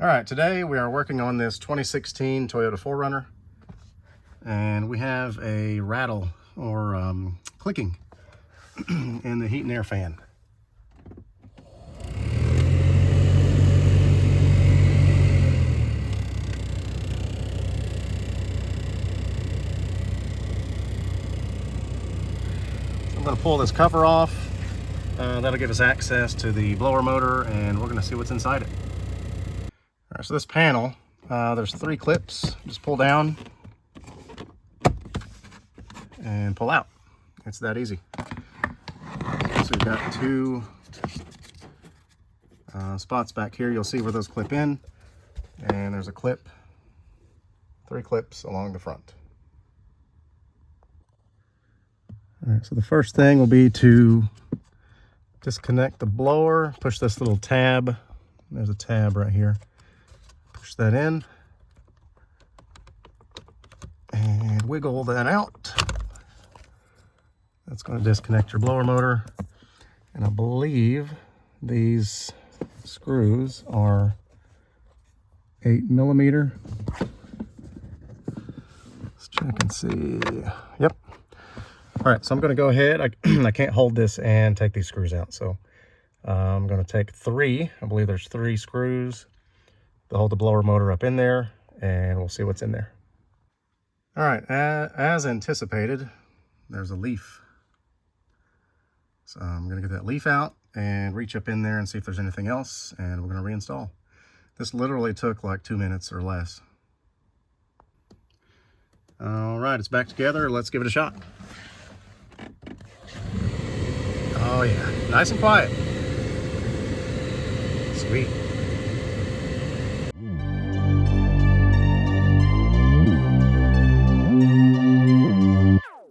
All right, today we are working on this 2016 Toyota 4Runner, and we have a rattle or clicking in the heat and air fan. I'm going to pull this cover off. That'll give us access to the blower motor, and we're going to see what's inside it. All right, so this panel, there's 3 clips. Just pull down and pull out. It's that easy. So you've got 2 spots back here. You'll see where those clip in, and there's a clip, 3 clips along the front. All right, so the first thing will be to disconnect the blower. Push this little tab. There's a tab right here. Push that in and wiggle that out. That's going to disconnect your blower motor. And I believe these screws are 8mm. Let's check and see. Yep. All right, so I'm going to go ahead. I can't hold this and take these screws out, so I'm going to take 3. I believe there's 3 screws to hold the blower motor up in there, and we'll see what's in there. All right, as anticipated, there's a leaf. So I'm going to get that leaf out and reach up in there and see if there's anything else, and we're going to reinstall. This literally took like 2 minutes or less. All right, it's back together. Let's give it a shot. Oh yeah, nice and quiet. Sweet.